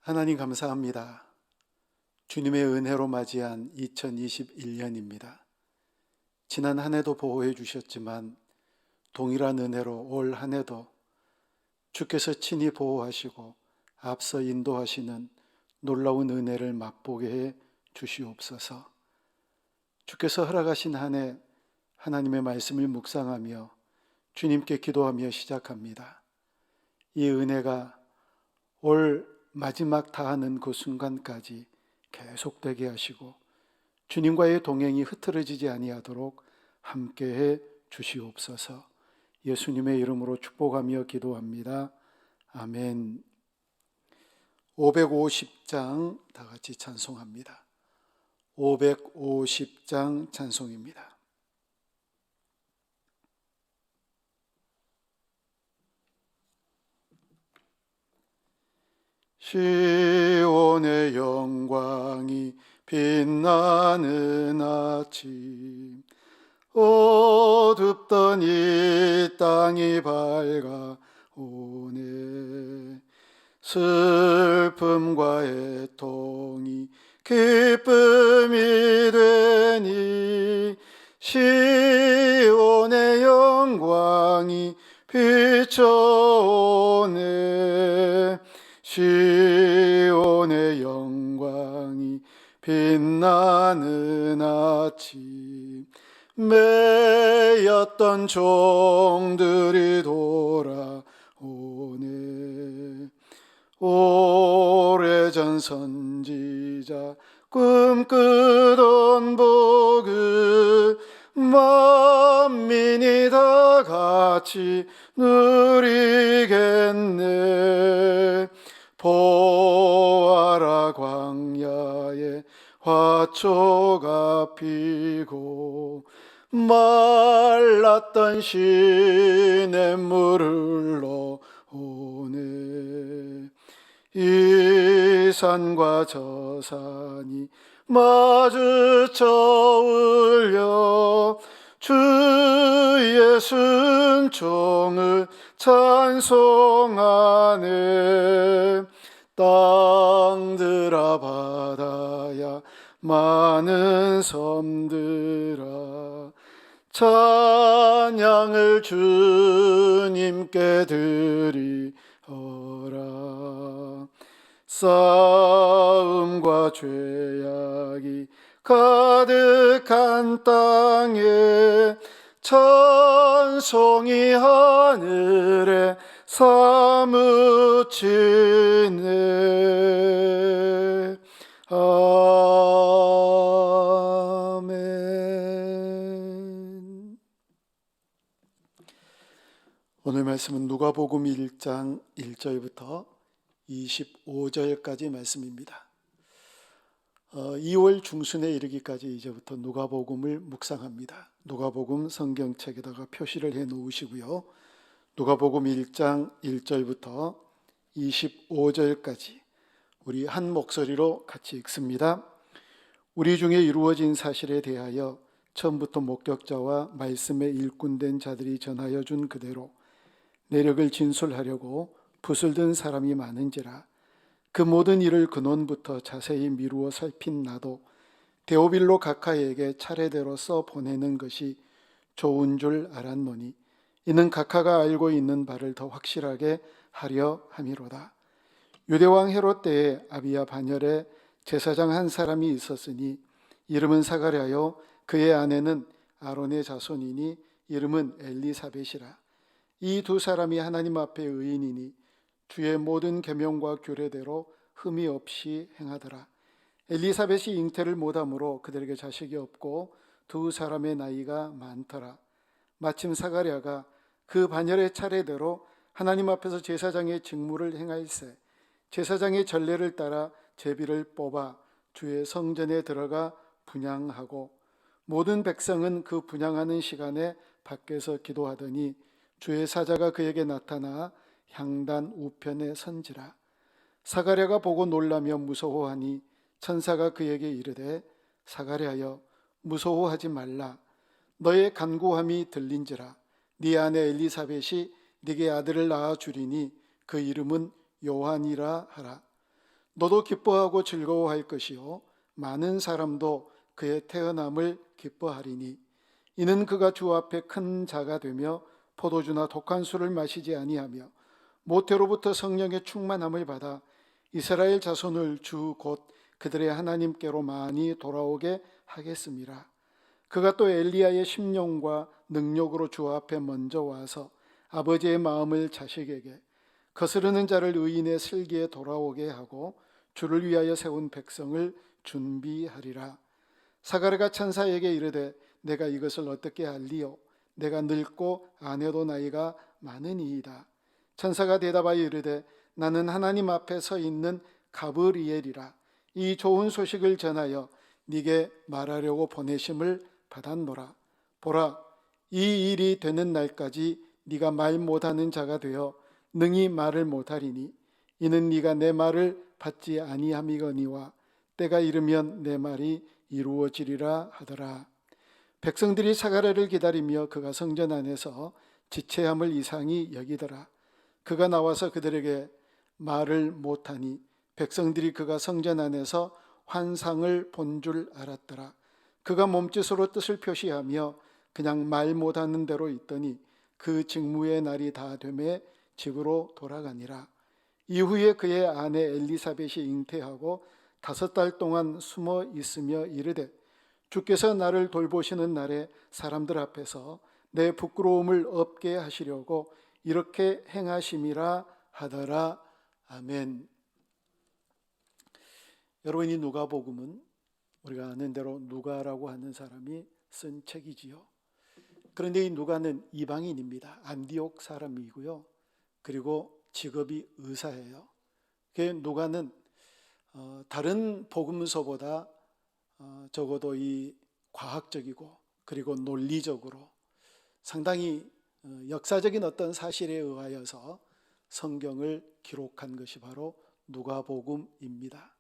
하나님 감사합니다. 주님의 은혜로 맞이한 2021년입니다. 지난 한 해도 보호해 주셨지만 동일한 은혜로 올 한 해도 주께서 친히 보호하시고 앞서 인도하시는 놀라운 은혜를 맛보게 해 주시옵소서. 주께서 허락하신 한 해 하나님의 말씀을 묵상하며 주님께 기도하며 시작합니다. 이 은혜가 올 마지막 다하는 그 순간까지 계속되게 하시고 주님과의 동행이 흐트러지지 아니하도록 함께해 주시옵소서. 예수님의 이름으로 축복하며 기도합니다. 아멘. 550장 다 같이 찬송합니다. 550장 찬송입니다. 시온의 영광이 빛나는 아침, 어둡던 이 땅이 밝아오네. 슬픔과 애통이 기쁨이 되니 시온의 영광이 비춰오네. 시온의 영광이 빛나는 아침, 매였던 종들이 돌아오네. 오래전 선지자 꿈꾸던 복을 만민이 다 같이 누리겠네. 보아라, 광야에 화초가 피고 말랐던 시냇물을 흘러오네. 이 산과 저 산이 마주쳐 울려 주의 순종을 찬송하네. 땅들아 바다야 많은 섬들아 찬양을 주님께 드리어라. 싸움과 죄악이 가득한 땅에 찬송이 하늘에 사무치네. 아멘. 오늘 말씀은 누가복음 1장 1절부터 25절까지 말씀입니다. 2월 중순에 이르기까지 이제부터 누가복음을 묵상합니다. 누가복음 성경책에다가 표시를 해 놓으시고요. 누가복음 1장 1절부터 25절까지 우리 한 목소리로 같이 읽습니다. 우리 중에 이루어진 사실에 대하여 처음부터 목격자와 말씀에 일꾼된 자들이 전하여 준 그대로 내력을 진술하려고 붓을 든 사람이 많은지라. 그 모든 일을 근원부터 자세히 미루어 살핀 나도 데오빌로 각하에게 차례대로 써 보내는 것이 좋은 줄 알았노니 이는 각하가 알고 있는 바를 더 확실하게 하려 함이로다. 유대왕 헤롯 때에 아비야 반열에 제사장 한 사람이 있었으니 이름은 사가랴요 그의 아내는 아론의 자손이니 이름은 엘리사벳이라. 이 두 사람이 하나님 앞에 의인이니 주의 모든 계명과 규례대로 흠이 없이 행하더라. 엘리사벳이 잉태를 못하므로 그들에게 자식이 없고 두 사람의 나이가 많더라. 마침 사가랴가 그 반열의 차례대로 하나님 앞에서 제사장의 직무를 행할세 제사장의 전례를 따라 제비를 뽑아 주의 성전에 들어가 분향하고 모든 백성은 그 분향하는 시간에 밖에서 기도하더니 주의 사자가 그에게 나타나 향단 우편에 선지라. 사가랴가 보고 놀라며 무서워하니 천사가 그에게 이르되 사가랴여 무서워하지 말라. 너의 간구함이 들린지라. 네 아내 엘리사벳이 네게 아들을 낳아 주리니 그 이름은 요한이라 하라. 너도 기뻐하고 즐거워할 것이요 많은 사람도 그의 태어남을 기뻐하리니 이는 그가 주 앞에 큰 자가 되며 포도주나 독한 술을 마시지 아니하며 모태로부터 성령의 충만함을 받아 이스라엘 자손을 주 곧 그들의 하나님께로 많이 돌아오게 하겠습니다. 그가 또 엘리야의 심령과 능력으로 주 앞에 먼저 와서 아버지의 마음을 자식에게 거스르는 자를 의인의 슬기에 돌아오게 하고 주를 위하여 세운 백성을 준비하리라. 사가랴가 천사에게 이르되 내가 이것을 어떻게 알리요? 내가 늙고 아내도 나이가 많으니이다. 천사가 대답하여 이르되 나는 하나님 앞에 서 있는 가브리엘이라. 이 좋은 소식을 전하여 네게 말하려고 보내심을 받았노라. 보라, 이 일이 되는 날까지 네가 말 못하는 자가 되어 능히 말을 못하리니 이는 네가 내 말을 받지 아니함이거니와 때가 이르면 내 말이 이루어지리라 하더라. 백성들이 사가랴를 기다리며 그가 성전 안에서 지체함을 이상히 여기더라. 그가 나와서 그들에게 말을 못하니 백성들이 그가 성전 안에서 환상을 본 줄 알았더라. 그가 몸짓으로 뜻을 표시하며 그냥 말 못하는 대로 있더니 그 직무의 날이 다 되매 집으로 돌아가니라. 이후에 그의 아내 엘리사벳이 잉태하고 5달 동안 숨어 있으며 이르되 주께서 나를 돌보시는 날에 사람들 앞에서 내 부끄러움을 없게 하시려고 이렇게 행하심이라 하더라. 아멘. 여러분, 이 누가복음은 우리가 아는 대로 누가라고 하는 사람이 쓴 책이지요. 그런데 이 누가는 이방인입니다. 안디옥 사람이고요. 그리고 직업이 의사예요. 누가는 다른 복음서보다 적어도 이 과학적이고 그리고 논리적으로 상당히 역사적인 어떤 사실에 의하여서 성경을 기록한 것이 바로 누가복음입니다.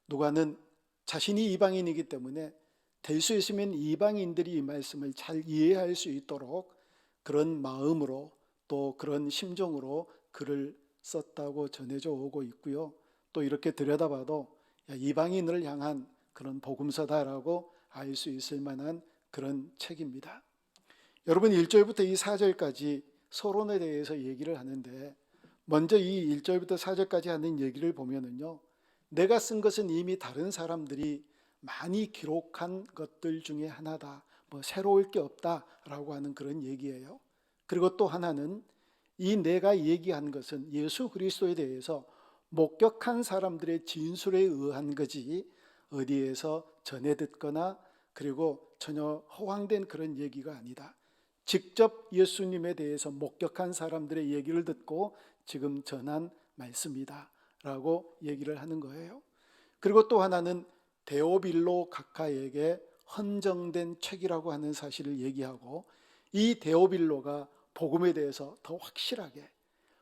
누가는 자신이 이방인이기 때문에 될 수 있으면 이방인들이 이 말씀을 잘 이해할 수 있도록 그런 마음으로 또 그런 심정으로 글을 썼다고 전해져 오고 있고요. 또 이렇게 들여다봐도 이방인을 향한 그런 복음서다라고 알 수 있을 만한 그런 책입니다. 여러분, 1절부터 이 4절까지 서론에 대해서 얘기를 하는데 먼저 이 1절부터 4절까지 하는 얘기를 보면은요, 내가 쓴 것은 이미 다른 사람들이 많이 기록한 것들 중에 하나다. 새로울 게 없다라고 하는 그런 얘기예요. 그리고 또 하나는 이 내가 얘기한 것은 예수 그리스도에 대해서 목격한 사람들의 진술에 의한 거지 어디에서 전해 듣거나 그리고 전혀 허황된 그런 얘기가 아니다. 직접 예수님에 대해서 목격한 사람들의 얘기를 듣고 지금 전한 말씀이다 라고 얘기를 하는 거예요. 그리고 또 하나는 데오빌로 각하에게 헌정된 책이라고 하는 사실을 얘기하고, 이 데오빌로가 복음에 대해서 더 확실하게,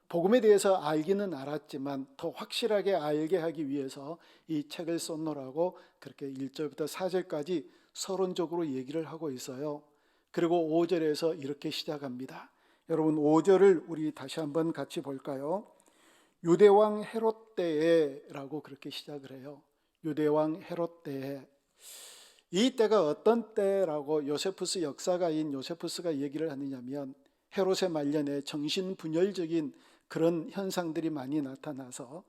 복음에 대해서 알기는 알았지만 더 확실하게 알게 하기 위해서 이 책을 썼노라고 그렇게 1절부터 4절까지 서론적으로 얘기를 하고 있어요. 그리고 5절에서 이렇게 시작합니다. 여러분, 5절을 우리 다시 한번 같이 볼까요? 유대왕 헤롯 때에 라고 그렇게 시작을 해요. 유대왕 헤롯 때에. 이 때가 어떤 때라고 요세푸스 역사가인 요세푸스가 얘기를 하느냐면, 헤롯의 말년에 정신분열적인 그런 현상들이 많이 나타나서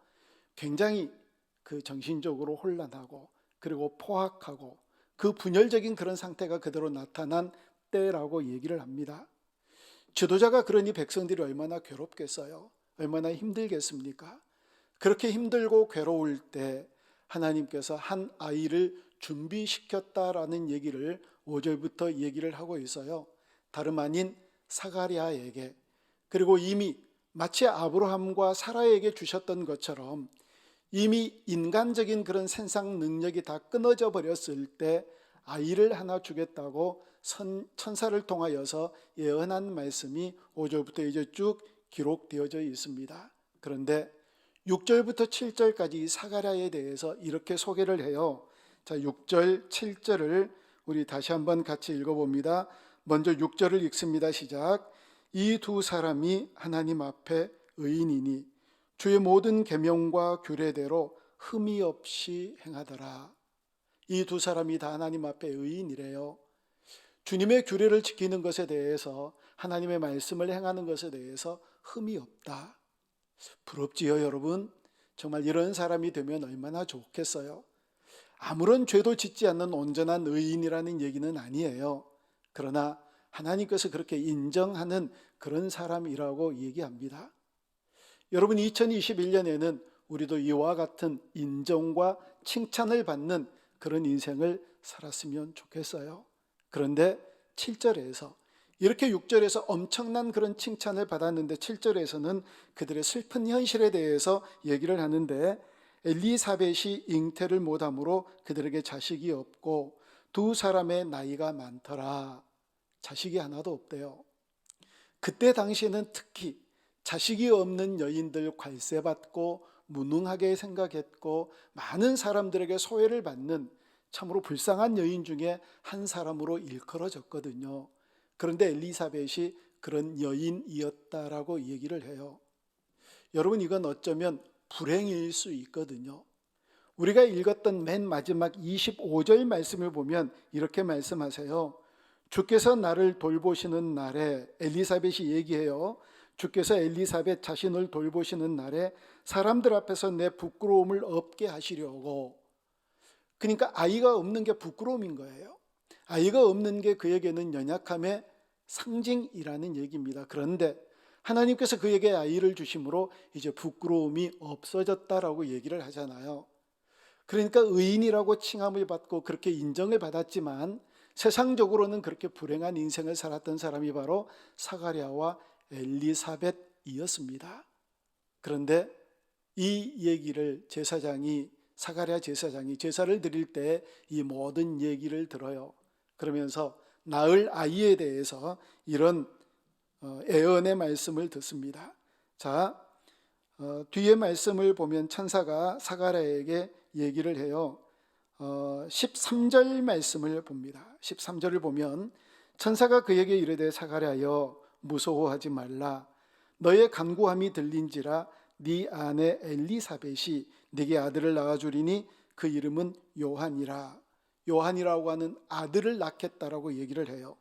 굉장히 그 정신적으로 혼란하고 그리고 포악하고 그 분열적인 그런 상태가 그대로 나타난 때라고 얘기를 합니다. 지도자가 그러니 백성들이 얼마나 괴롭겠어요? 얼마나 힘들겠습니까? 그렇게 힘들고 괴로울 때 하나님께서 한 아이를 준비시켰다라는 얘기를 5절부터 얘기를 하고 있어요. 다름 아닌 사가랴에게, 그리고 이미 마치 아브라함과 사라에게 주셨던 것처럼 이미 인간적인 그런 생산 능력이 다 끊어져 버렸을 때 아이를 하나 주겠다고 천사를 통하여서 예언한 말씀이 5절부터 이제 쭉 기록되어져 있습니다. 그런데 6절부터 7절까지 사가랴에 대해서 이렇게 소개를 해요. 자, 6절, 7절을 우리 다시 한번 같이 읽어봅니다. 먼저 6절을 읽습니다. 시작. 이 두 사람이 하나님 앞에 의인이니 주의 모든 계명과 규례대로 흠이 없이 행하더라. 이 두 사람이 다 하나님 앞에 의인이래요. 주님의 규례를 지키는 것에 대해서, 하나님의 말씀을 행하는 것에 대해서 흠이 없다. 부럽지요, 여러분? 정말 이런 사람이 되면 얼마나 좋겠어요. 아무런 죄도 짓지 않는 온전한 의인이라는 얘기는 아니에요. 그러나 하나님께서 그렇게 인정하는 그런 사람이라고 얘기합니다. 여러분, 2021년에는 우리도 이와 같은 인정과 칭찬을 받는 그런 인생을 살았으면 좋겠어요. 그런데 7절에서, 이렇게 6절에서 엄청난 그런 칭찬을 받았는데 7절에서는 그들의 슬픈 현실에 대해서 얘기를 하는데, 엘리사벳이 잉태를 못함으로 그들에게 자식이 없고 두 사람의 나이가 많더라. 자식이 하나도 없대요. 그때 당시에는 특히 자식이 없는 여인들 괄세받고 무능하게 생각했고 많은 사람들에게 소외를 받는 참으로 불쌍한 여인 중에 한 사람으로 일컬어졌거든요. 그런데 엘리사벳이 그런 여인이었다라고 얘기를 해요. 여러분, 이건 어쩌면 불행일 수 있거든요. 우리가 읽었던 맨 마지막 25절 말씀을 보면 이렇게 말씀하세요. 주께서 나를 돌보시는 날에, 엘리사벳이 얘기해요. 주께서 엘리사벳 자신을 돌보시는 날에 사람들 앞에서 내 부끄러움을 없게 하시려고. 그러니까 아이가 없는 게 부끄러움인 거예요. 아이가 없는 게 그에게는 연약함의 상징이라는 얘기입니다. 그런데 하나님께서 그에게 아이를 주심으로 이제 부끄러움이 없어졌다라고 얘기를 하잖아요. 그러니까 의인이라고 칭함을 받고 그렇게 인정을 받았지만 세상적으로는 그렇게 불행한 인생을 살았던 사람이 바로 사가랴와 엘리사벳이었습니다. 그런데 이 얘기를 사가랴 제사장이 제사를 드릴 때 이 모든 얘기를 들어요. 그러면서 낳을 아이에 대해서 이런 애언의 말씀을 듣습니다. 자, 뒤에 말씀을 보면 천사가 사가랴에게 얘기를 해요. 13절 말씀을 봅니다. 13절을 보면 천사가 그에게 이르되 사가랴여 무서워하지 말라. 너의 간구함이 들린지라 네 아내 엘리사벳이 네게 아들을 낳아주리니 그 이름은 요한이라. 요한이라고 하는 아들을 낳겠다라고 얘기를 해요.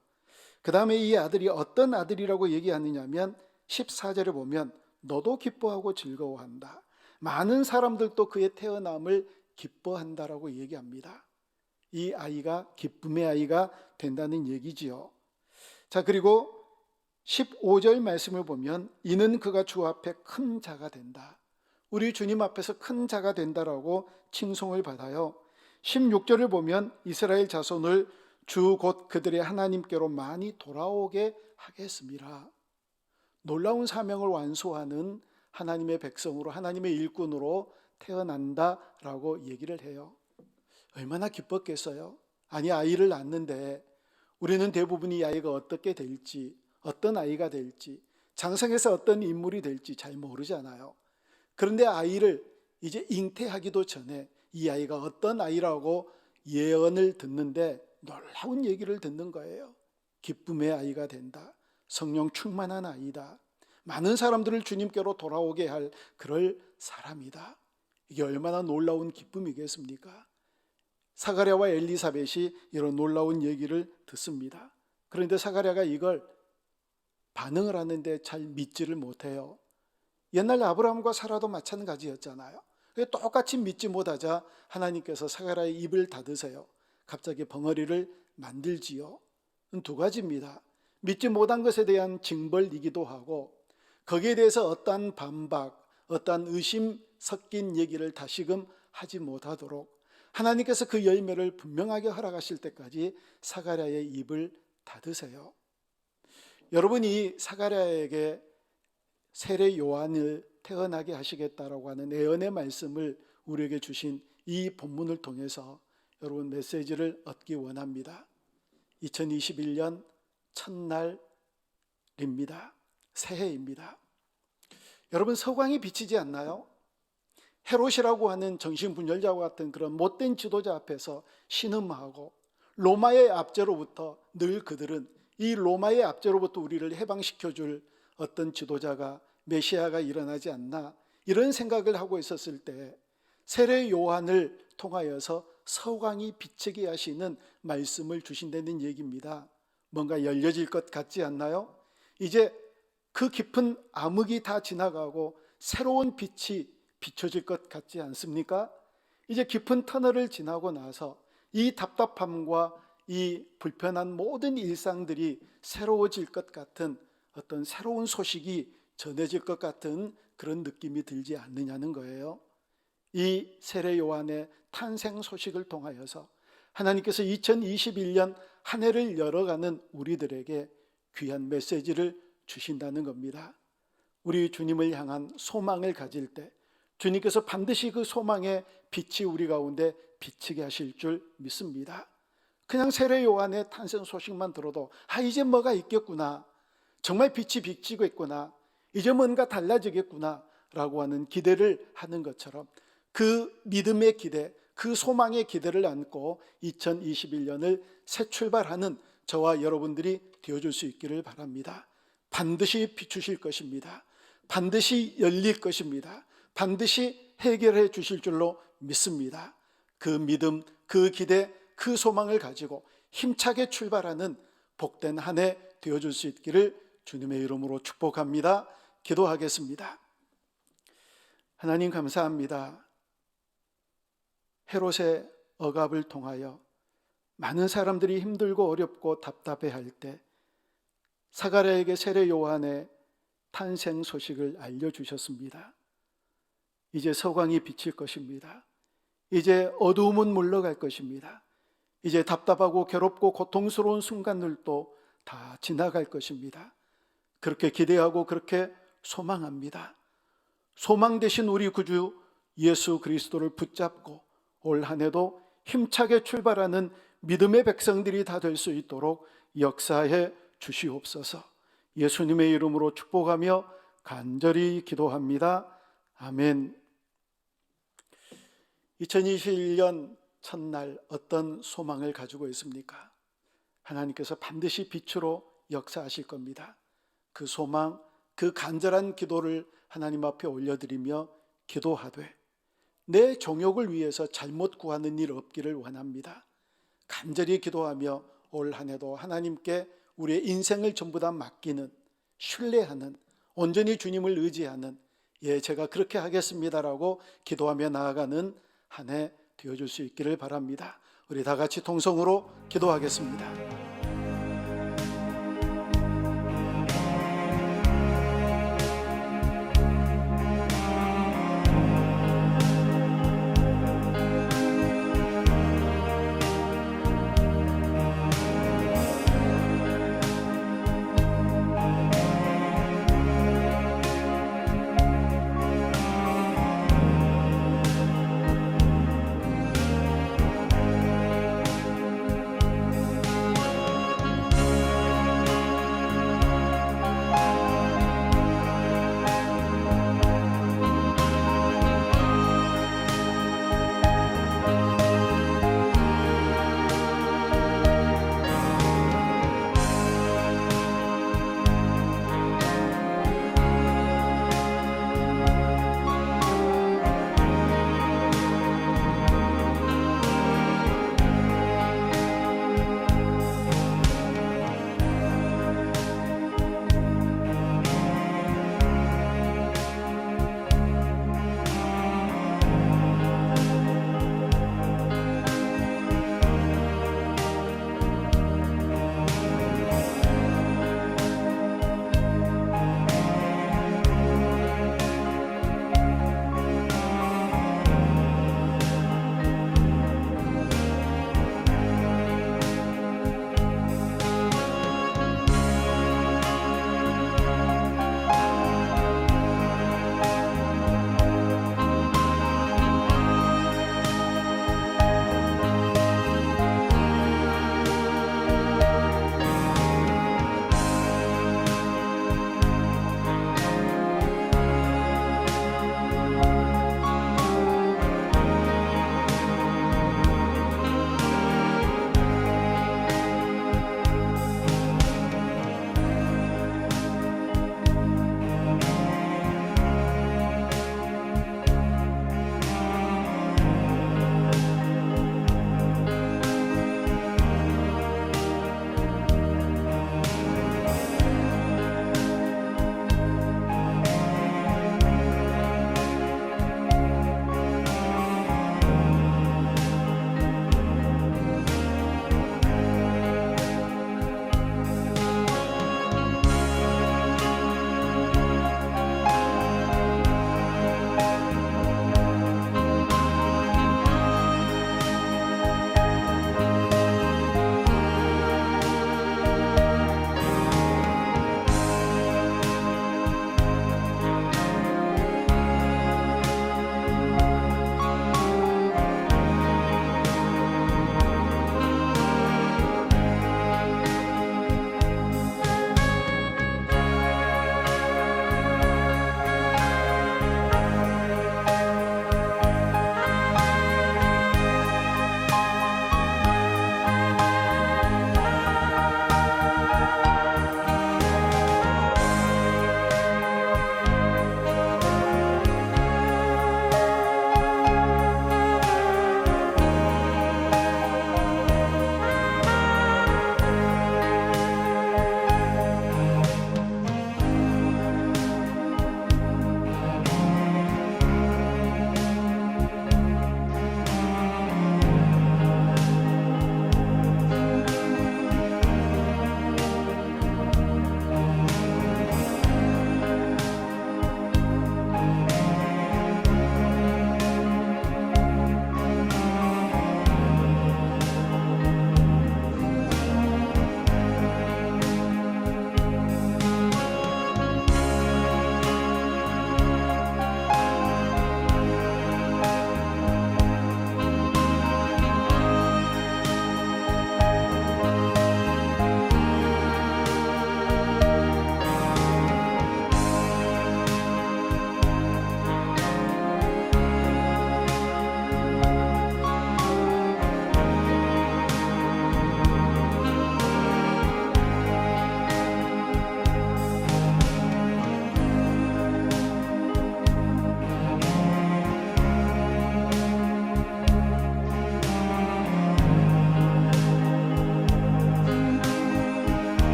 그 다음에 이 아들이 어떤 아들이라고 얘기하느냐면 14절에 보면 너도 기뻐하고 즐거워한다. 많은 사람들도 그의 태어남을 기뻐한다라고 얘기합니다. 이 아이가 기쁨의 아이가 된다는 얘기지요. 자, 그리고 15절 말씀을 보면 이는 그가 주 앞에 큰 자가 된다. 우리 주님 앞에서 큰 자가 된다라고 칭송을 받아요. 16절을 보면 이스라엘 자손을 주 곧 그들의 하나님께로 많이 돌아오게 하겠습니다. 놀라운 사명을 완수하는 하나님의 백성으로, 하나님의 일꾼으로 태어난다라고 얘기를 해요. 얼마나 기뻤겠어요? 아니, 아이를 낳는데 우리는 대부분 이 아이가 어떻게 될지, 어떤 아이가 될지, 장성에서 어떤 인물이 될지 잘 모르잖아요. 그런데 아이를 이제 잉태하기도 전에 이 아이가 어떤 아이라고 예언을 듣는데 놀라운 얘기를 듣는 거예요. 기쁨의 아이가 된다. 성령 충만한 아이다. 많은 사람들을 주님께로 돌아오게 할 그럴 사람이다. 이게 얼마나 놀라운 기쁨이겠습니까? 사가랴와 엘리사벳이 이런 놀라운 얘기를 듣습니다. 그런데 사가랴가 이걸 반응을 하는데 잘 믿지를 못해요. 옛날 아브라함과 사라도 마찬가지였잖아요. 똑같이 믿지 못하자 하나님께서 사가랴의 입을 닫으세요. 갑자기 벙어리를 만들지요. 두 가지입니다. 믿지 못한 것에 대한 징벌이기도 하고 거기에 대해서 어떠한 반박, 어떠한 의심 섞인 얘기를 다시금 하지 못하도록 하나님께서 그 열매를 분명하게 허락하실 때까지 사가랴의 입을 닫으세요. 여러분이 사가랴에게 세례 요한을 태어나게 하시겠다라고 하는 애언의 말씀을 우리에게 주신 이 본문을 통해서 여러분 메시지를 얻기 원합니다. 2021년 첫날입니다. 새해입니다. 여러분, 서광이 비치지 않나요? 헤롯이라고 하는 정신분열자와 같은 그런 못된 지도자 앞에서 신음하고 로마의 압제로부터 늘 그들은 이 로마의 압제로부터 우리를 해방시켜줄 어떤 지도자가 메시아가 일어나지 않나 이런 생각을 하고 있었을 때 세례 요한을 통하여서 서광이 비치게 하시는 말씀을 주신다는 얘기입니다. 뭔가 열려질 것 같지 않나요? 이제 그 깊은 암흑이 다 지나가고 새로운 빛이 비춰질 것 같지 않습니까? 이제 깊은 터널을 지나고 나서 이 답답함과 이 불편한 모든 일상들이 새로워질 것 같은 어떤 새로운 소식이 전해질 것 같은 그런 느낌이 들지 않느냐는 거예요. 이 세례 요한의 탄생 소식을 통하여서 하나님께서 2021년 한 해를 열어가는 우리들에게 귀한 메시지를 주신다는 겁니다. 우리 주님을 향한 소망을 가질 때 주님께서 반드시 그 소망의 빛이 우리 가운데 비치게 하실 줄 믿습니다. 그냥 세례 요한의 탄생 소식만 들어도 이제 뭐가 있겠구나, 정말 빛이 비치고 있구나, 이제 뭔가 달라지겠구나 라고 하는 기대를 하는 것처럼 그 믿음의 기대, 그 소망의 기대를 안고 2021년을 새 출발하는 저와 여러분들이 되어줄 수 있기를 바랍니다. 반드시 비추실 것입니다. 반드시 열릴 것입니다. 반드시 해결해 주실 줄로 믿습니다. 그 믿음, 그 기대, 그 소망을 가지고 힘차게 출발하는 복된 한 해 되어줄 수 있기를 주님의 이름으로 축복합니다. 기도하겠습니다. 하나님 감사합니다. 헤롯의 억압을 통하여 많은 사람들이 힘들고 어렵고 답답해할 때 사가랴에게 세례 요한의 탄생 소식을 알려주셨습니다. 이제 서광이 비칠 것입니다. 이제 어두움은 물러갈 것입니다. 이제 답답하고 괴롭고 고통스러운 순간들도 다 지나갈 것입니다. 그렇게 기대하고 그렇게 소망합니다. 소망 되신 우리 구주 예수 그리스도를 붙잡고 올 한 해도 힘차게 출발하는 믿음의 백성들이 다 될 수 있도록 역사해 주시옵소서. 예수님의 이름으로 축복하며 간절히 기도합니다. 아멘. 2021년 첫날 어떤 소망을 가지고 있습니까? 하나님께서 반드시 빛으로 역사하실 겁니다. 그 소망, 그 간절한 기도를 하나님 앞에 올려드리며 기도하되 내 정욕을 위해서 잘못 구하는 일 없기를 원합니다. 간절히 기도하며 올 한 해도 하나님께 우리의 인생을 전부 다 맡기는, 신뢰하는, 온전히 주님을 의지하는, 제가 그렇게 하겠습니다라고 기도하며 나아가는 한 해 되어줄 수 있기를 바랍니다. 우리 다 같이 통성으로 기도하겠습니다.